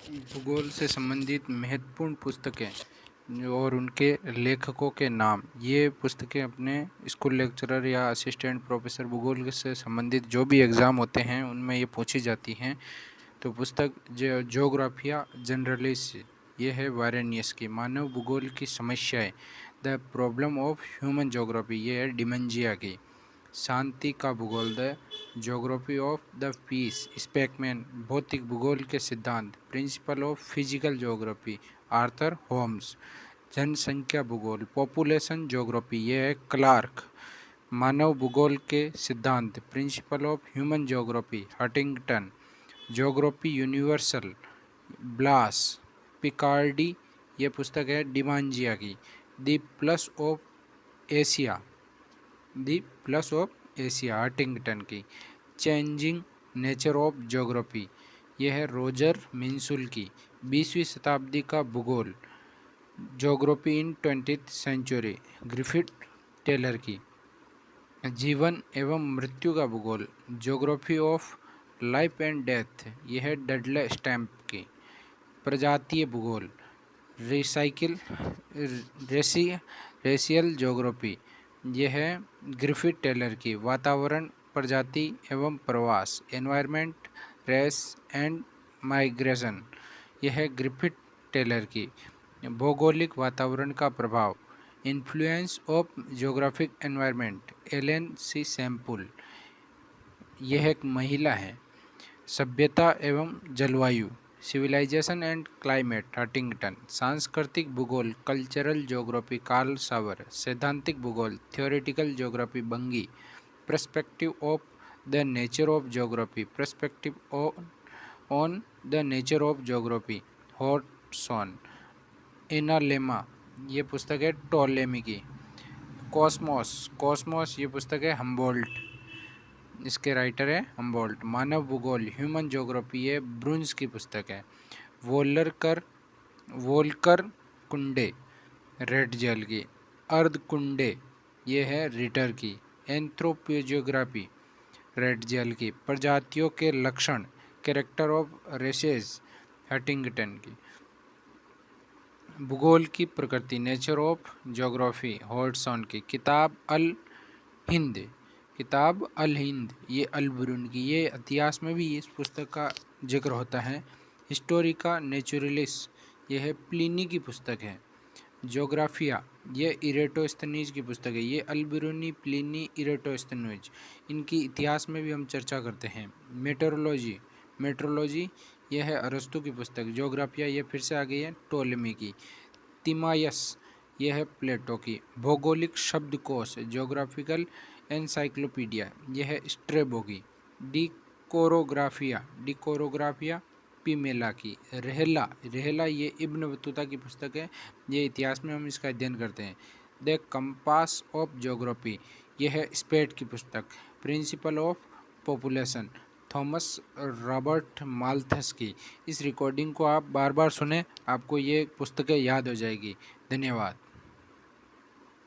भूगोल से संबंधित महत्वपूर्ण पुस्तकें और उनके लेखकों के नाम। ये पुस्तकें अपने स्कूल लेक्चरर या असिस्टेंट प्रोफेसर भूगोल से संबंधित जो भी एग्ज़ाम होते हैं उनमें ये पूछी जाती हैं। तो पुस्तक ज्योग्राफिया जनरलिस, ये है वारेनियस की। मानव भूगोल की समस्याएं, the problem of human geography, ये है डिमेंजिया की। शांति का भूगोल, the geography of the peace, Spykman. भौतिक भूगोल के सिद्धांत, principle of physical geography, Arthur Holmes. जनसंख्या भूगोल, पॉपुलेशन ज्योग्राफी, ये है क्लार्क। मानव भूगोल के सिद्धांत, principle of human geography, Huntington. Geography universal, Blache. Picardie, ये पुस्तक है डिमांजिया की। The pulse of Asia, the pulse of Asia, Huntington की। चेंजिंग नेचर ऑफ ज्योग्राफी, यह है रोजर मिन्सुल की। 20वीं शताब्दी का भूगोल, geography in 20th century, Griffith Taylor की। जीवन एवं मृत्यु का भूगोल, geography of life and death, यह है डडले स्टैम्प की। प्रजातीय भूगोल, रिसाइकिल रेशियल ज्योग्राफी, यह है ग्रिफिथ टेलर की। वातावरण, प्रजाति एवं प्रवास, एनवायरनमेंट, रेस एंड माइग्रेशन, यह है ग्रिफिथ टेलर की। भौगोलिक वातावरण का प्रभाव, influence of geographic environment, Ellen C Semple, यह एक महिला है। सभ्यता एवं जलवायु, सिविलाइजेशन एंड क्लाइमेट, हटिंगटन। सांस्कृतिक भूगोल, कल्चरल ज्योग्राफी, कार्ल सावर। सैद्धांतिक भूगोल, theoretical geography, Bunge. Perspective of the nature of geography, perspective on the nature of geography, Hartshorne. Analemma, ये पुस्तक है टोलेमी की। कॉस्मोस, ये पुस्तक है हम्बोल्ट, इसके राइटर है हम्बोल्ट। मानव भूगोल, ह्यूमन ज्योग्राफी, ये ब्रुन्स की पुस्तक है। वोल्कर कुंडे, रेड जेल की। अर्ध कुंडे, ये है रिटर की। एंथ्रोपोजियोग्राफी, रेड जेल की। प्रजातियों के लक्षण, कैरेक्टर ऑफ रेसेस, हटिंगटन की। भूगोल की प्रकृति, नेचर ऑफ ज्योग्राफी, हॉटसन की। किताब अल हिंद, ये अल-बिरून की। ये इतिहास में भी इस पुस्तक का जिक्र होता है। हिस्टोरिका नेचुरलिस, ये है प्लिनी की पुस्तक है। ज्योग्राफिया, ये इरेटोस्थनीज की पुस्तक है। ये अल-बिरूनी, प्लिनी, इरेटोस्थनीज, इनकी इतिहास में भी हम चर्चा करते हैं। मेट्रोलॉजी, यह है अरस्तु की पुस्तक। ज्योग्राफिया, ये फिर से आ गई है टोलेमी की। तिमायस, यह है प्लेटो की। भौगोलिक शब्दकोश, ज्योग्राफिकल एनसाइक्लोपीडिया, यह है स्ट्रेबो की। डिकोरोग्राफिया पीमेला की। रहेला, ये इब्न बतूता की पुस्तक है। ये इतिहास में हम इसका अध्ययन करते हैं। द कंपास ऑफ ज्योग्राफी, यह है स्पेट की पुस्तक। Principle of population, Thomas Robert Malthus की। इस रिकॉर्डिंग को आप बार बार सुने, आपको ये पुस्तकें याद हो जाएगी। धन्यवाद।